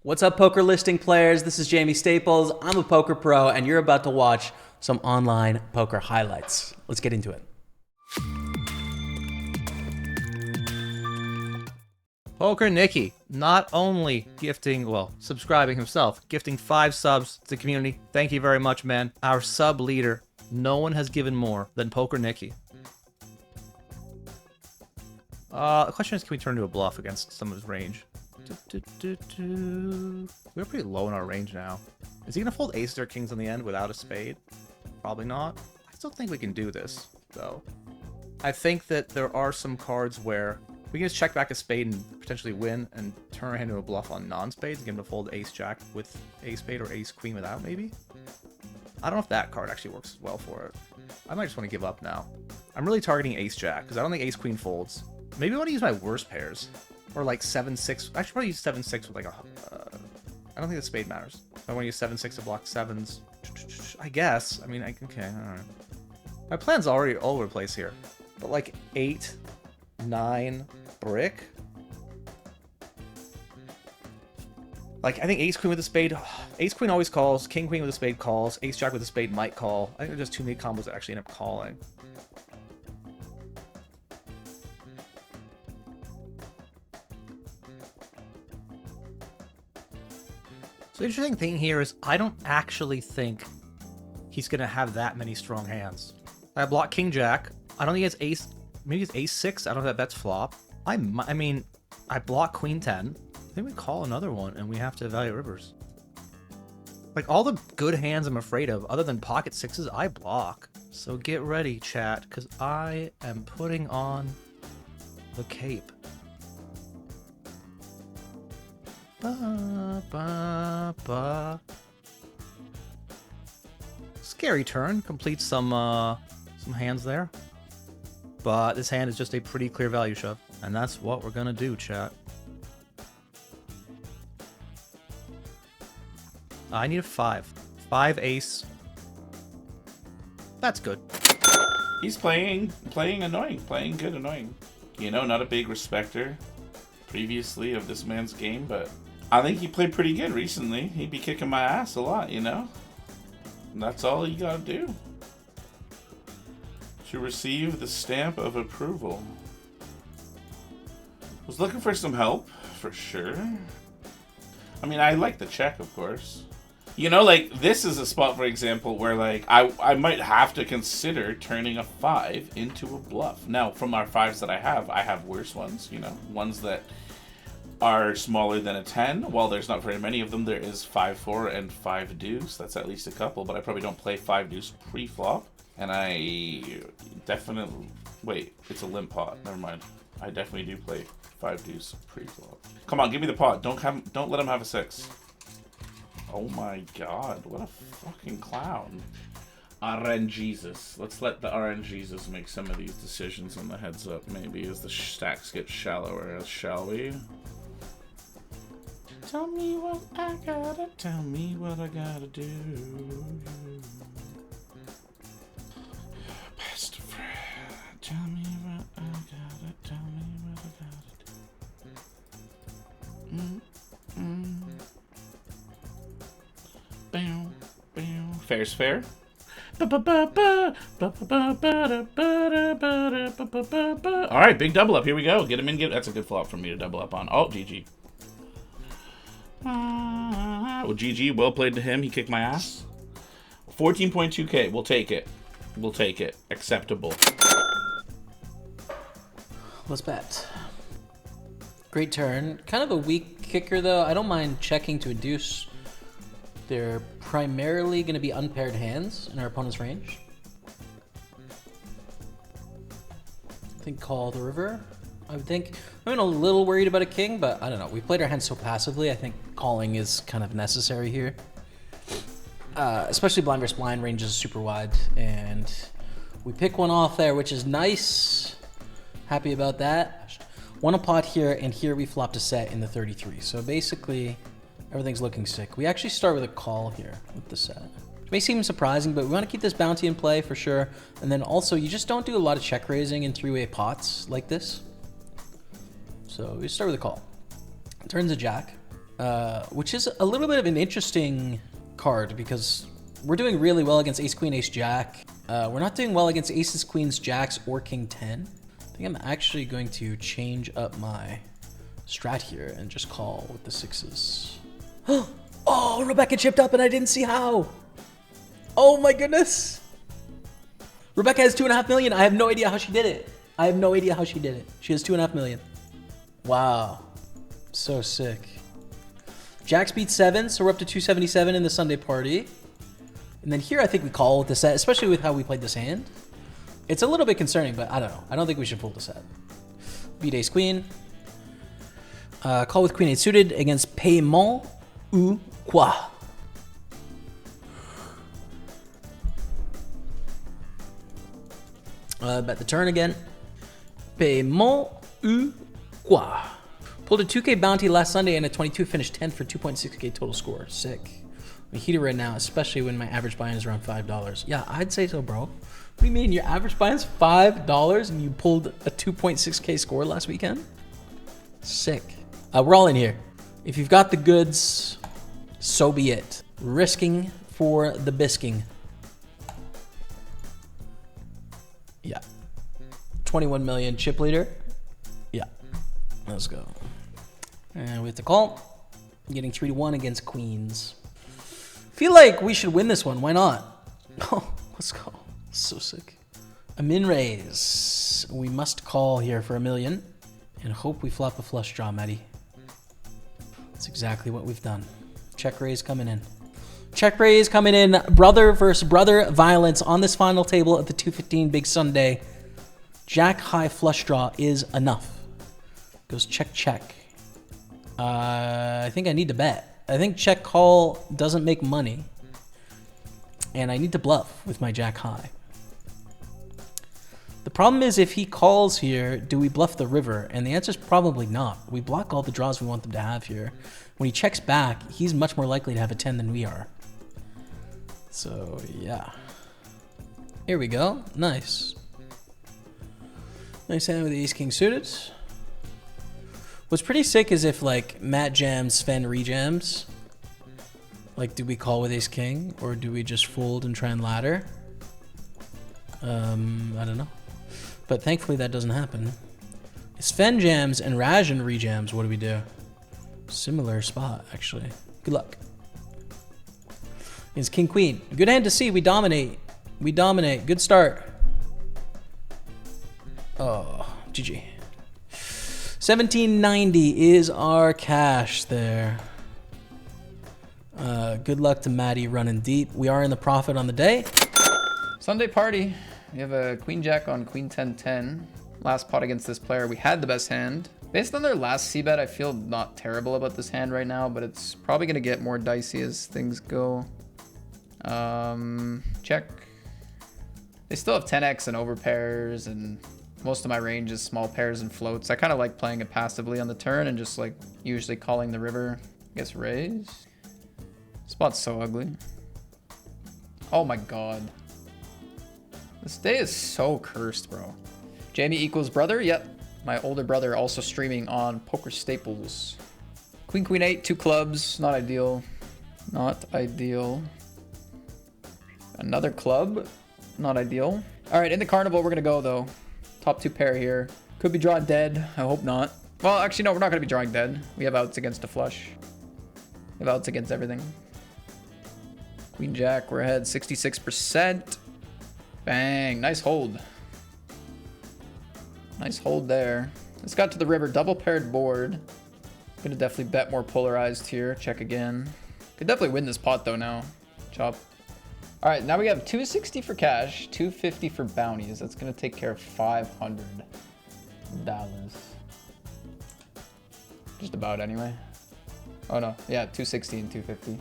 What's up, poker listing players? This is JaimeStaples. I'm a poker pro, and you're about to watch some online poker highlights. Let's get into it. Poker Nicky, not only subscribing himself, gifting 5 subs to the community. Thank you very much, man. Our sub leader. No one has given more than Poker Nicky. The question is, can we turn to a bluff against some of his range? We're pretty low in our range now. Is he gonna fold aces or kings on the end without a spade? Probably not. I still think we can do this, though. I think that there are some cards where we can just check back a spade and potentially win and turn our hand into a bluff on non-spades and get him to fold ace-jack with ace-spade or ace-queen without, maybe? I don't know if that card actually works well for it. I might just want to give up now. I'm really targeting ace-jack because I don't think ace-queen folds. Maybe I want to use my worst pairs. Or like 7-6. I should probably use 7-6 with like a... I don't think the spade matters. I want to use 7-6 to block 7s. I guess. I mean, okay, alright. My plan's already all over the place here. But like 8, 9, brick? Like, I think ace-queen with a spade... Ace-queen always calls. King-queen with a spade calls. Ace-jack with a spade might call. I think there's just too many combos that actually end up calling. So the interesting thing here is I don't actually think he's going to have that many strong hands. I block king-jack. I don't think he has ace... Maybe it's ace-6. I don't know if that's flop. I mean, I block queen-10. I think we call another one, and we have to evaluate rivers. Like, all the good hands I'm afraid of, other than pocket sixes, I block. So get ready, chat, because I am putting on the cape. Ba, ba, ba. Scary turn. Completes some hands there. But this hand is just a pretty clear value shove. And that's what we're gonna do, chat. I need a 5. 5 ace. That's good. He's playing annoying, playing good annoying. You know, not a big respecter previously of this man's game, but I think he played pretty good recently. He'd be kicking my ass a lot, you know? And that's all you gotta do to receive the stamp of approval. Was looking for some help, for sure. I mean, I like the check, of course. You know, like, this is a spot, for example, where, like, I might have to consider turning a 5 into a bluff. Now, from our 5s that I have worse ones, you know, ones that are smaller than a 10. While there's not very many of them, there is 5-4 and 5 deuce. That's at least a couple, but I probably don't play 5 deuce pre-flop. And I definitely... Wait, it's a limp pot. Never mind. I definitely do play 5 deuce pre-flop. Come on, give me the pot. Don't let him have a 6. Oh my god, what a fucking clown. RNGesus. Let's let the RNGesus make some of these decisions on the heads up, maybe, as the stacks get shallower, shall we? Tell me what I gotta, tell me what I gotta do. Best friend, tell me what I gotta, tell me what I gotta do. Bam, bam. Fair's fair. Alright, big double up. Here we go. Get him in. That's a good flop for me to double up on. Oh, GG. Well, GG. Well played to him. He kicked my ass. 14.2k. We'll take it. We'll take it. Acceptable. Let's bet. Great turn. Kind of a weak kicker, though. I don't mind checking to a deuce. They're primarily going to be unpaired hands in our opponent's range. I think call the river. I would think. I'm a little worried about a king, but I don't know. We played our hands so passively. I think calling is kind of necessary here. Especially blind versus blind, range is super wide. And we pick one off there, which is nice. Happy about that. Won a pot here, and here we flopped a set in the 33. So basically, everything's looking sick. We actually start with a call here with the set. It may seem surprising, but we want to keep this bounty in play for sure. And then also, you just don't do a lot of check raising in three-way pots like this. So we start with a call. Turns a jack. which is a little bit of an interesting card because we're doing really well against ace, queen, ace, jack. We're not doing well against aces, queens, jacks, or king 10. I think I'm actually going to change up my strat here and just call with the sixes. Oh, Rebecca chipped up and I didn't see how. Oh my goodness. Rebecca has 2.5 million. I have no idea how she did it. I have no idea how she did it. She has 2.5 million. Wow. So sick. Jacks beat 7, so we're up to 277 in the Sunday party. And then here I think we call with the set, especially with how we played this hand. It's a little bit concerning, but I don't know. I don't think we should fold the set. Beat ace queen. Call with queen 8 suited against paiement ou quoi. Bet the turn again. Paiement ou quoi. Pulled a 2K bounty last Sunday and a 22 finished 10 for 2.6K total score. Sick. We heat it right now, especially when my average buy-in is around $5. Yeah, I'd say so, bro. What do you mean? Your average buy-in is $5 and you pulled a 2.6K score last weekend? Sick. We're all in here. If you've got the goods, so be it. Risking for the bisking. Yeah. 21 million chip leader. Yeah. Let's go. And we have to call. Getting 3-1 against queens. Feel like we should win this one. Why not? Oh, let's go. So sick. A min raise. We must call here for $1 million and hope we flop a flush draw, Matty. That's exactly what we've done. Check raise coming in. Check raise coming in. Brother versus brother violence on this final table at the 215 Big Sunday. Jack high flush draw is enough. Goes check, check. I think I need to bet. I think check call doesn't make money. And I need to bluff with my jack high. The problem is if he calls here, do we bluff the river? And the answer is probably not. We block all the draws we want them to have here. When he checks back, he's much more likely to have a 10 than we are. So, yeah. Here we go. Nice. Nice hand with the ace-king suited. What's pretty sick is if, like, Matt jams, Sven rejams. Like, do we call with ace-king? Or do we just fold and try and ladder? I don't know. But thankfully that doesn't happen. Sven jams and Rajan rejams, what do we do? Similar spot, actually. Good luck. It's king queen. Good hand to see. We dominate. We dominate. Good start. Oh, GG. 1790 is our cash there. Good luck to Maddie running deep. We are in the profit on the day. Sunday party. We have a queen jack on queen 10-10. Last pot against this player, we had the best hand. Based on their last c-bet, I feel not terrible about this hand right now, but it's probably going to get more dicey as things go. Check. They still have 10x and overpairs, and most of my range is small pairs and floats. I kind of like playing it passively on the turn and just like usually calling the river. I guess raise. Spot's so ugly. Oh my god. This day is so cursed, bro. Jaime equals brother? Yep. My older brother also streaming on PokerStaples. Queen, queen 8, 2 clubs. Not ideal. Not ideal. Another club. Not ideal. All right, in the carnival, we're going to go, though. Top 2 pair here. Could be drawing dead. I hope not. Well, actually, no, we're not going to be drawing dead. We have outs against a flush. We have outs against everything. Queen jack, we're ahead 66%. Bang. Nice hold. Nice hold there. Let's got to the river. Double paired board. Gonna definitely bet more polarized here. Check again. Could definitely win this pot though now. Chop. All right, now we have 260 for cash, 250 for bounties. That's gonna take care of $500. Just about anyway. Oh no, yeah, 260 and 250.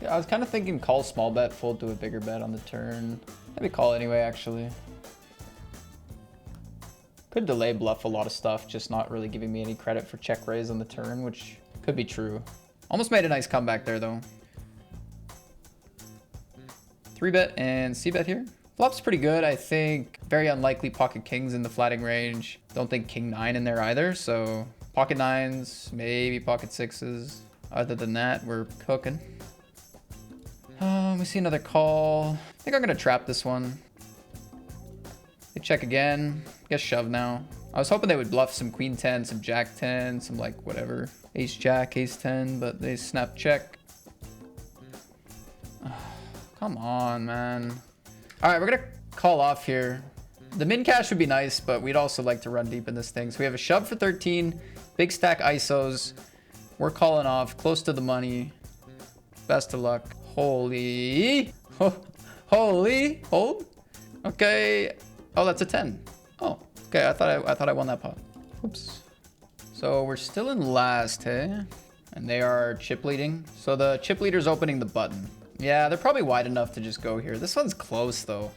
I was kind of thinking call small bet, fold to a bigger bet on the turn. Maybe call anyway, actually. Could delay bluff a lot of stuff, just not really giving me any credit for check raise on the turn, which could be true. Almost made a nice comeback there, though. 3-bet and c-bet here. Flop's pretty good, I think. Very unlikely pocket kings in the flatting range. Don't think king 9 in there either, so pocket 9s, maybe pocket 6s. Other than that, we're cooking. We see another call. I think I'm gonna trap this one. They check again. Guess shove now. I was hoping they would bluff some queen 10, some jack 10, some like whatever. Ace jack, ace 10, but they snap check. Come on, man. All right, we're gonna call off here. The min cash would be nice, but we'd also like to run deep in this thing. So we have a shove for 13, big stack ISOs. We're calling off, close to the money. Best of luck. Holy, holy, hold. Okay. Oh, that's a 10. Oh, okay. I thought I won that pot. Oops. So we're still in last, hey? And they are chip leading. So the chip leader's opening the button. Yeah, they're probably wide enough to just go here. This one's close though.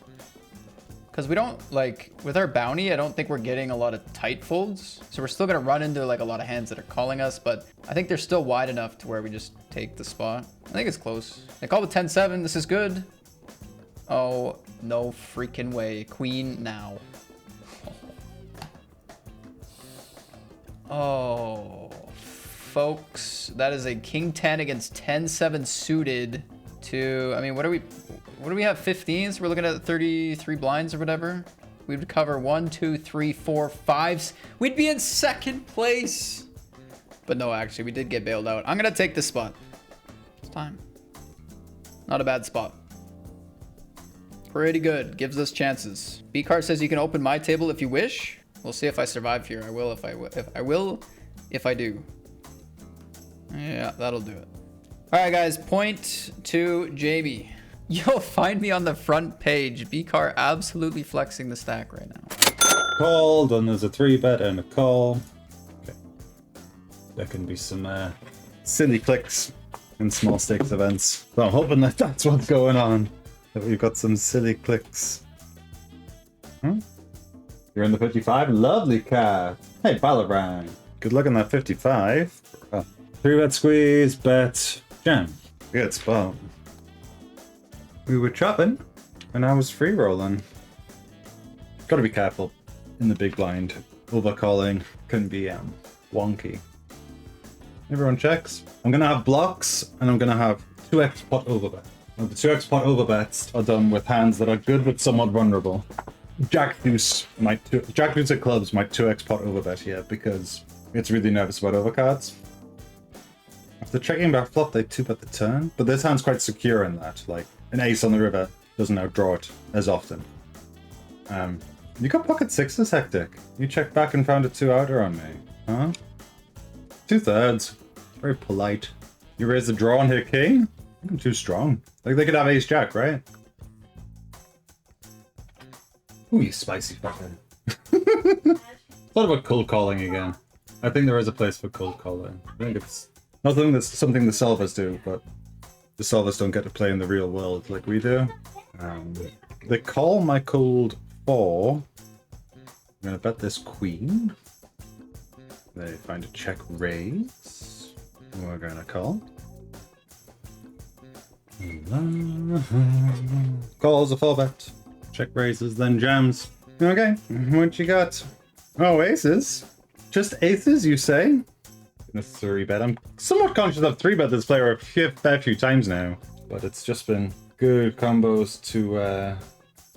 Because we don't, like, with our bounty, I don't think we're getting a lot of tight folds. So we're still going to run into, like, a lot of hands that are calling us. But I think they're still wide enough to where we just take the spot. I think it's close. They call with 10-7. This is good. Oh, no freaking way. Queen now. Oh, folks. That is a king 10 against 10-7 suited to, I mean, what do we have, 15s? We're looking at 33 blinds or whatever. We would cover 1, 2, 3, 4, 5. We'd be in second place. But no, actually, we did get bailed out. I'm going to take this spot. It's time. Not a bad spot. Pretty good. Gives us chances. B-Car says you can open my table if you wish. We'll see if I survive here. I will if I do. Yeah, that'll do it. All right, guys. Point to Jaime. You'll find me on the front page. B-Car absolutely flexing the stack right now. Called, and there's a 3-bet and a call. Okay. There can be some silly clicks in small stakes events. So I'm hoping that that's what's going on. That we've got some silly clicks. You're in the 55. Lovely cat. Hey, Ballabrang. Good luck on that 55. 3-bet squeeze, bet, jam. Good spot. We were chopping, and I was free rolling. Gotta be careful in the big blind. Overcalling can be wonky. Everyone checks. I'm gonna have blocks, and I'm gonna have 2x pot overbet. Now, the 2x pot overbets are done with hands that are good but somewhat vulnerable. Jack deuce of clubs might 2x pot overbet here because it's really nervous about overcards. After checking back flop, they 2-bet the turn, but this hand's quite secure in that. Like, an ace on the river doesn't outdraw it as often. You got pocket 6s, Hectic. You checked back and found a 2-outer on me. Huh? 2/3. Very polite. You raise the draw and hit king? I'm too strong. Like, they could have ace jack, right? Ooh, you spicy fucker. Thought about cold calling again. I think there is a place for cold calling. I think it's nothing that's something the solvers do, but the solvers don't get to play in the real world like we do. They call my cold 4. I'm gonna bet this queen. They find a check raise. We're gonna call. Calls a 4-bet. Check raises, then jams. Okay, what you got? Oh, aces? Just aces, you say? A 3-bet. I'm somewhat conscious of 3-bet this player a fair few times now, but it's just been good combos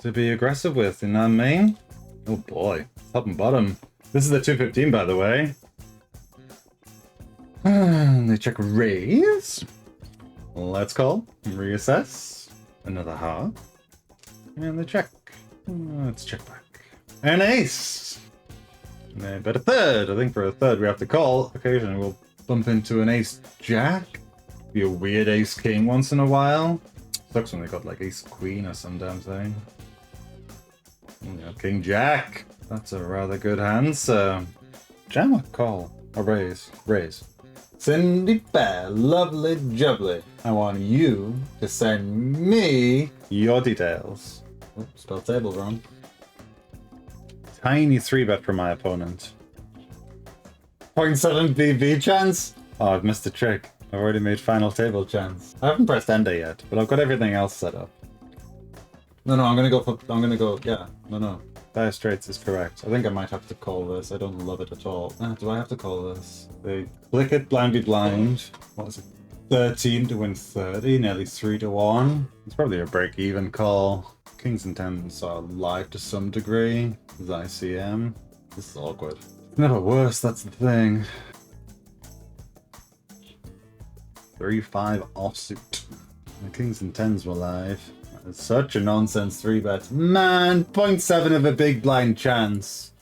to be aggressive with, you know what I mean? Oh boy, top and bottom. This is the 215, by the way. They check raise. Let's call. Reassess. Another heart. And they check. Let's check back. An ace! They bet a 3rd. I think for a 3rd we have to call. Occasionally we'll bump into an ace jack. Be a weird ace king once in a while. Sucks when they got like ace queen or some damn thing. Yeah, king jack. That's a rather good hand, so jam or call? Or raise? Raise. Cindy Bear, lovely jubbly. I want you to send me your details. Oh, spell table wrong. Tiny 3-bet from my opponent. 0.7 BB chance? Oh, I've missed a trick. I've already made final table chance. I haven't pressed ender yet, but I've got everything else set up. No, I'm gonna go, yeah. No. Dire Straits is correct. I think I might have to call this. I don't love it at all. Do I have to call this? They click it, blind be blind. What is it? 13 to win 30, nearly 3 to 1. It's probably a break-even call. Kings and tens are live to some degree. With ICM. This is awkward. It's never worse, that's the thing. 3-5 offsuit. The kings and tens were live. It's such a nonsense 3-bet. Man, 0.7 of a big blind chance.